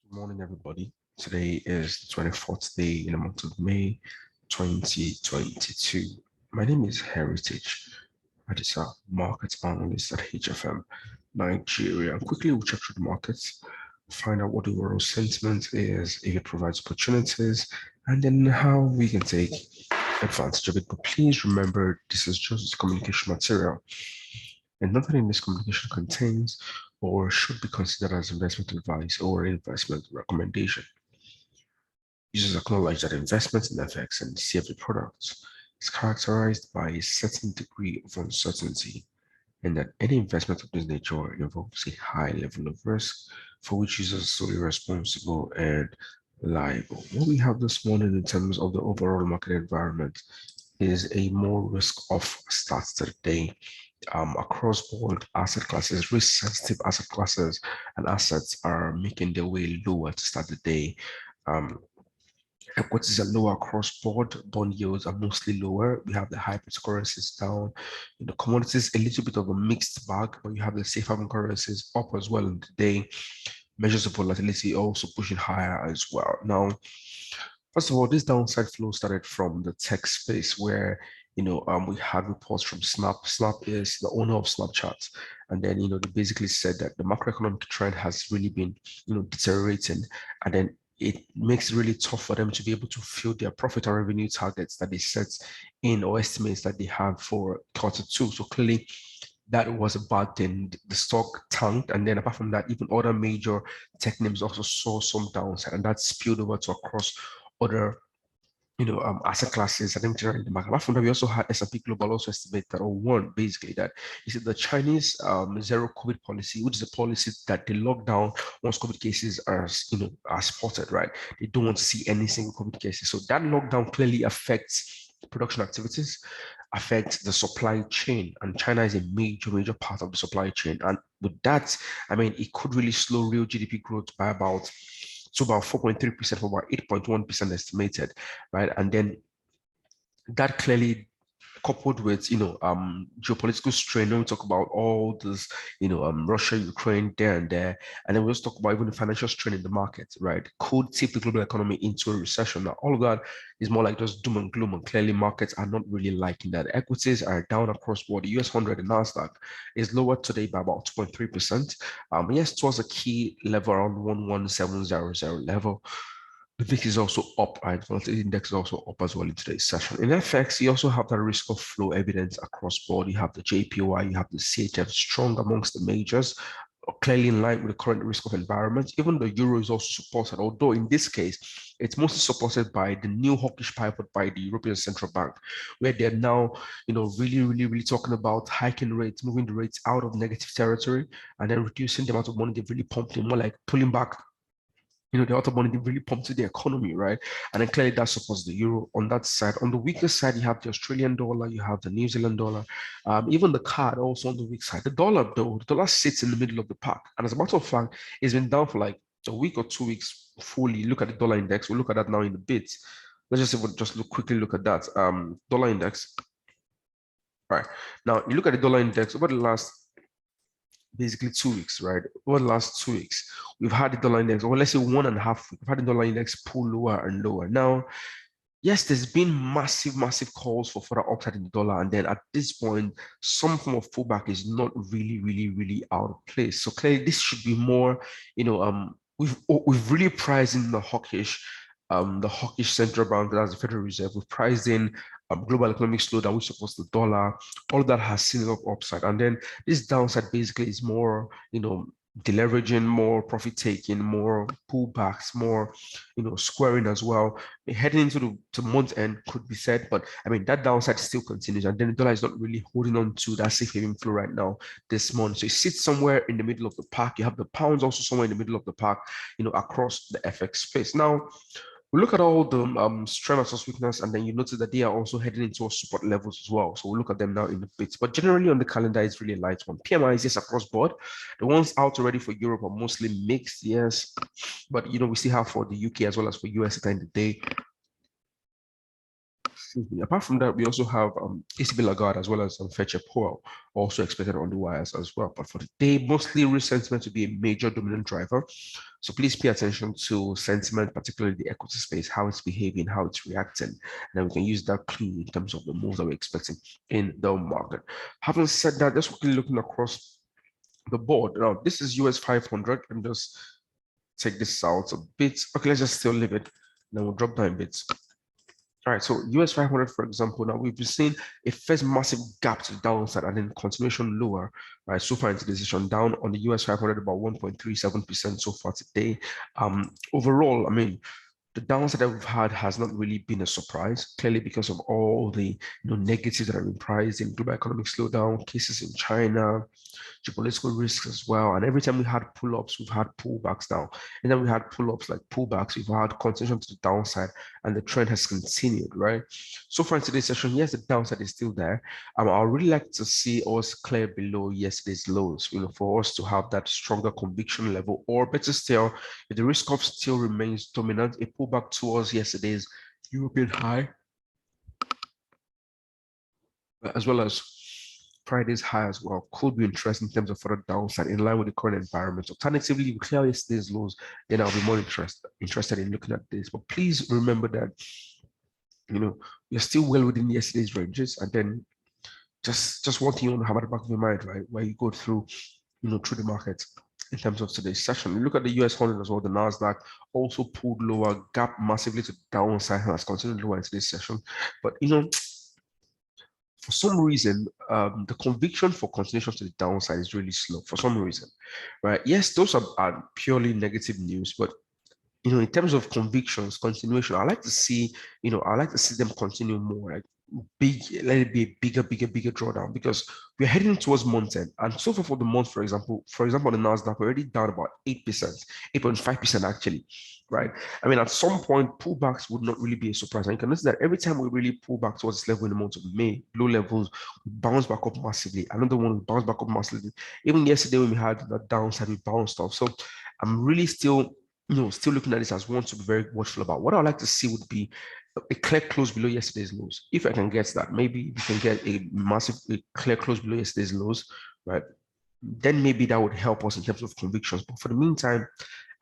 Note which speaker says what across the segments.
Speaker 1: Good morning, everybody. Today is the 24th day in the month of May, 2022. My name is Heritage. I just a market analyst at HFM Nigeria. And quickly, we'll check through the markets, find out what the overall sentiment is, if it provides opportunities, and then how we can take advantage of it. But please remember, this is just communication material, and nothing in this communication contains or should be considered as investment advice or investment recommendation. Users acknowledge that investment in FX and CFD products is characterized by a certain degree of uncertainty, and that any investment of this nature involves a high level of risk for which users are solely responsible and liable. What we have this morning in terms of the overall market environment is a more risk-off start to the day. Across board asset classes, risk-sensitive asset classes and assets are making their way lower to start the day. Equities are lower across board. Bond yields are mostly lower. We have the hybrid currencies down. Commodities, a little bit of a mixed bag, but you have the safe haven currencies up as well in the day. Measures of volatility also pushing higher as well. Now, first of all, this downside flow started from the tech space where we had reports from Snap. Snap is the owner of Snapchat, and then they basically said that the macroeconomic trend has really been deteriorating, and then it makes it really tough for them to be able to fill their profit and revenue targets that they set in or estimates that they have for Q2. So clearly, that was a bad thing. The stock tanked, and then apart from that, even other major tech names also saw some downside, and that spilled over to across other asset classes and generally the market. Apart from that, we also had S&P Global also estimate that, or warned basically that he said the Chinese zero COVID policy, which is a policy that they lock down once COVID cases are spotted, right? They don't want to see any single COVID cases. So that lockdown clearly affects production activities, affects the supply chain, and China is a major part of the supply chain. And with that, I mean, it could really slow real GDP growth by about 4.3% from about 8.1% estimated, right? And then that clearly coupled with geopolitical strain. When we talk about all this Russia, Ukraine, there and there, and then we also talk about even the financial strain in the market, right, could tip the global economy into a recession. Now all of that is more like just doom and gloom, and clearly markets are not really liking that. Equities are down across board. The US 100 and Nasdaq is lower today by about 2.3%. Yes, towards a key level around 11700 level. The VIX is also up, right? Volatility index is also up as well in today's session. In FX, you also have the risk of flow evidence across board. You have the JPY, you have the CHF strong amongst the majors, clearly in line with the current risk of environment. Even the euro is also supported, although in this case, it's mostly supported by the new hawkish pivot by the European Central Bank, where they're now, really talking about hiking rates, moving the rates out of negative territory, and then reducing the amount of money they've really pumped in, more like pulling back the amount of money they really pumped to the economy, right? And then clearly that supports the euro on that side. On the weaker side, you have the Australian dollar, you have the New Zealand dollar, even the CAD also on the weak side. The dollar, though, the dollar sits in the middle of the pack. And as a matter of fact, it's been down for like a week or 2 weeks fully. Look at the dollar index. We'll look at that now in a bit. Let's just quickly look at that. Dollar index. All right. Now, you look at the dollar index over the last basically 2 weeks, right? Over the last 2 weeks, we've had the dollar index, or let's say 1.5 weeks, we've had the dollar index pull lower and lower. Now, yes, there's been massive calls for further upside in the dollar. And then at this point, some form of pullback is not really out of place. So clearly this should be more, we've really priced in the hawkish central bank, that's the Federal Reserve. We've priced in global economic slowdown, which supports the dollar. All of that has seen a lot of upside. And then this downside basically is more, deleveraging, more profit taking, more pullbacks, more, squaring as well. Heading into the month end could be said, but I mean, that downside still continues. And then the dollar is not really holding on to that safe haven flow right now this month. So it sits somewhere in the middle of the pack. You have the pounds also somewhere in the middle of the pack, across the FX space. Now, we look at all the strength versus weakness, and then you notice that they are also heading into support levels as well. So we'll look at them now in a bit. But generally on the calendar, it's really a light one. PMI is just across board. The ones out already for Europe are mostly mixed, yes. But we still have for the UK as well as for US at the end of the day. excuse me. Apart from that, we also have ECB Lagarde as well as Fetcher Powell also expected on the wires as well. But for the day, mostly risk sentiment to be a major dominant driver. So please pay attention to sentiment, particularly the equity space, how it's behaving, how it's reacting. And then we can use that clue in terms of the moves that we're expecting in the market. Having said that, just quickly looking across the board. Now, this is US 500. And just take this out a bit. Okay, let's just still leave it. Then we'll drop down bits. All right, so US 500, for example, now we've been seeing a first massive gap to the downside and then continuation lower, right? So far into the session, down on the US 500 about 1.37% so far today. Overall, I mean, the downside that we've had has not really been a surprise, clearly because of all the negatives that have been priced in global economic slowdown, cases in China, geopolitical risks as well. And every time we had pull-ups, we've had pullbacks now. And then we had pull-ups like pullbacks, we've had concentration to the downside, and the trend has continued, right? So far in today's session, yes, the downside is still there. I would really like to see us clear below yesterday's lows, for us to have that stronger conviction level, or better still, if the risk off still remains dominant, a pullback towards yesterday's European high, as well as Friday's high as well, could be interesting in terms of further downside in line with the current environment. Alternatively, we clear yesterday's lows, then I'll be more interested in looking at this. But please remember that, we're still well within yesterday's ranges. And then just one thing you want to have at the back of your mind, right, where you go through, through the market in terms of today's session. You look at the US 100 as well, the NASDAQ also pulled lower, gap massively to the downside, and has continued lower in today's session. But, for some reason, the conviction for continuation to the downside is really slow for some reason, right? Yes, those are purely negative news, but in terms of convictions, continuation, I like to see, I like to see them continue more, like big, let it be a bigger drawdown, because we're heading towards month end. And so far for the month, for example, the NASDAQ already down about 8%, 8.5% actually, right? I mean, at some point, pullbacks would not really be a surprise. And you can notice that every time we really pull back towards this level in the month of May, low levels bounce back up massively. Another one bounce back up massively. Even yesterday when we had the downside, we bounced off. So I'm really still looking at this as one to be very watchful about. What I'd like to see would be a clear close below yesterday's lows. If I can get that, maybe we can get a clear close below yesterday's lows, right? Then maybe that would help us in terms of convictions. But for the meantime,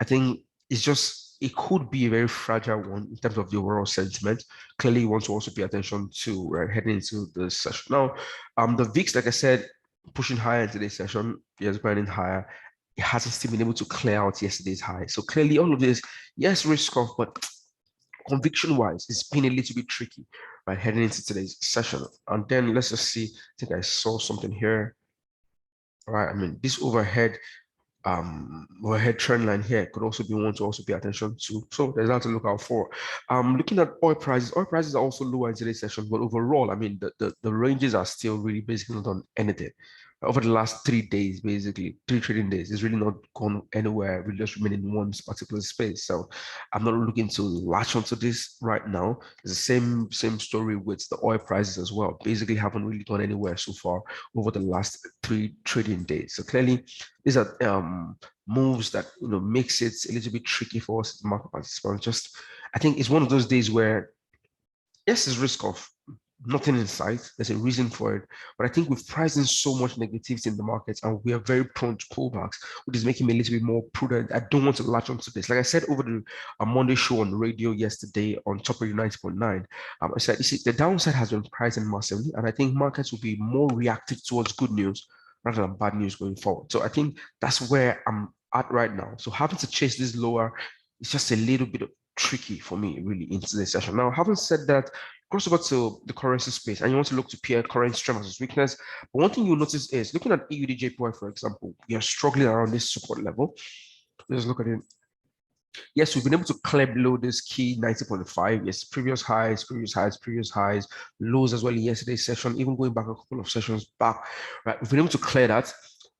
Speaker 1: I think it could be a very fragile one in terms of the overall sentiment. Clearly, you want to also pay attention to heading into the session. Now, the VIX, like I said, pushing higher in today's session, yes, grinding higher. It hasn't still been able to clear out yesterday's high. So clearly, all of this, yes, risk off, but conviction-wise, it's been a little bit tricky, right, heading into today's session. And then let's just see. I think I saw something here. All right, I mean, this overhead trend line here could also be one to also pay attention to. So there's that to look out for. Looking at oil prices are also lower in today's session, but overall, I mean, the ranges are still really basically not on anything. Over the last 3 days, basically 3 trading days, it's really not gone anywhere. We just remain in one particular space. So I'm not looking to latch onto this right now. It's the same story with the oil prices as well. Basically, haven't really gone anywhere so far over the last 3 trading days. So clearly, these are moves that makes it a little bit tricky for us market participants. I think it's one of those days where yes, it's risk off. Nothing in sight. There's a reason for it. But I think we've priced in so much negativity in the markets and we are very prone to pullbacks, which is making me a little bit more prudent. I don't want to latch onto this. Like I said over the Monday show on the radio yesterday on Top Radio 90.9, I said, you see, the downside has been priced in massively. And I think markets will be more reactive towards good news rather than bad news going forward. So I think that's where I'm at right now. So having to chase this lower, it's just a little bit tricky for me really into this session. Now, having said that, cross over to the currency space and you want to look to peer current strength versus weakness. But one thing you'll notice is looking at EUDJPY, for example, we are struggling around this support level. Let's look at it. Yes, we've been able to clear below this key 90.5. Yes, previous highs, lows as well in yesterday's session, even going back a couple of sessions back, right? We've been able to clear that.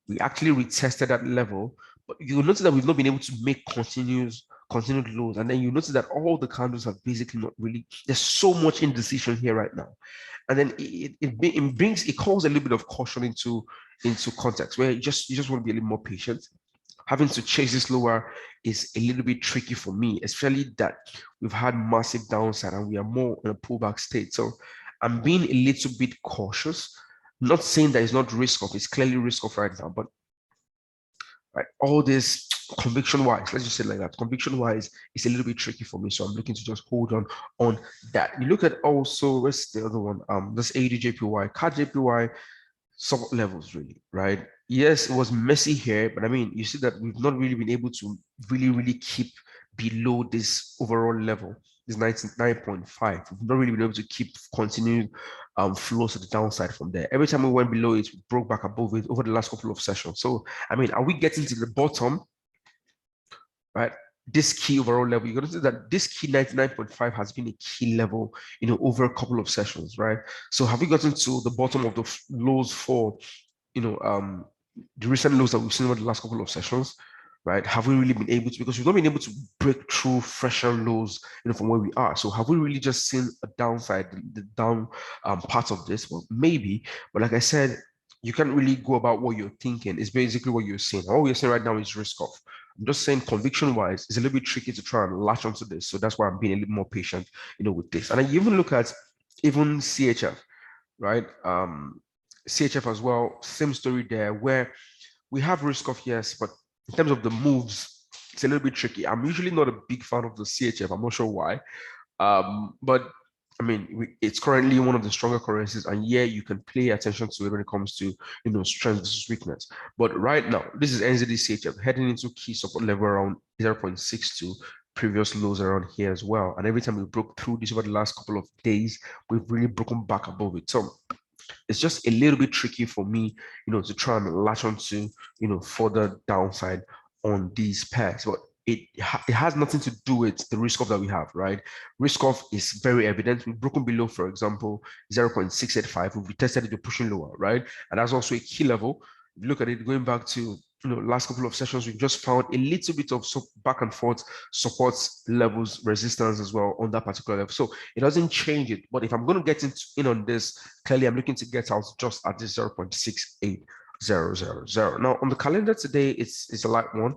Speaker 1: We actually retested that level, but you'll notice that we've not been able to make continued lows. And then you notice that all the candles have basically not really, there's so much indecision here right now. And then it calls a little bit of caution into context where you just want to be a little more patient. having to chase this lower is a little bit tricky for me, especially that we've had massive downside and we are more in a pullback state. So I'm being a little bit cautious, not saying that it's not risk off, it's clearly risk off right now, but right, all this conviction wise, let's just say it like that, conviction wise, it's a little bit tricky for me. So I'm looking to just hold on that. You look at also, what's the other one? This ADJPY, CAD support levels, really, right? Yes, it was messy here, but I mean, you see that we've not really been able to really keep below this overall level, this 99.5. We've not really been able to keep continued flows to the downside from there. Every time we went below it, we broke back above it over the last couple of sessions. So, I mean, are we getting to the bottom, right? This key overall level, you're going to see that this key 99.5 has been a key level, over a couple of sessions, right? So have we gotten to the bottom of the lows for, the recent lows that we've seen over the last couple of sessions, right? Have we really been able to, because we've not been able to break through fresher lows, from where we are. So have we really just seen a downside, the down part of this? Well, maybe, but like I said, you can't really go about what you're thinking. It's basically what you're saying. All we're saying right now is risk off. I'm just saying conviction-wise, it's a little bit tricky to try and latch onto this. So that's why I'm being a little more patient, with this. And I even look at even CHF, right? CHF as well, same story there, where we have risk off, yes, but in terms of the moves, it's a little bit tricky. I'm usually not a big fan of the CHF. I'm not sure why. But I mean, it's currently one of the stronger currencies, and yeah, you can pay attention to it when it comes to strength versus weakness. But right now, this is NZD-CHF heading into key support level around 0.62, previous lows around here as well. And every time we broke through this over the last couple of days, we've really broken back above it. So it's just a little bit tricky for me, to try and latch onto, further downside on these pairs. But it has nothing to do with the risk off that we have, right? Risk off is very evident. We've broken below, for example, 0.685. We've tested it, we're pushing lower, right? And that's also a key level. If you look at it going back to last couple of sessions, we've just found a little bit of back and forth supports levels, resistance as well on that particular level. So it doesn't change it. But if I'm going to get in on this, clearly I'm looking to get out just at this 0.68000. Now on the calendar today, it's a light one.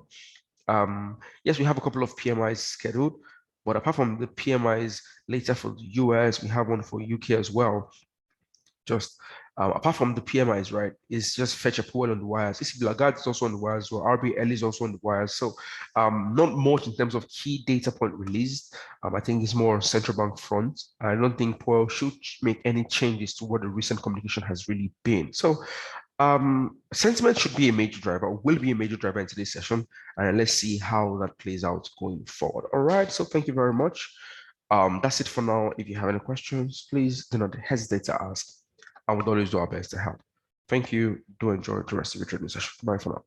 Speaker 1: Yes, we have a couple of PMIs scheduled, but apart from the PMIs later for the US, we have one for UK as well. Just apart from the PMIs, right, it's just Fetch Powell on the wires. ECB Lagarde is also on the wires, well, RBL is also on the wires. So not much in terms of key data point released. I think it's more central bank front. I don't think Powell should make any changes to what the recent communication has really been. So sentiment should be a major driver, will be a major driver in today's session. And let's see how that plays out going forward. All right, so thank you very much. That's it for now. If you have any questions, please do not hesitate to ask. I would always do our best to help. Thank you. Do enjoy the rest of your trading session. Bye for now.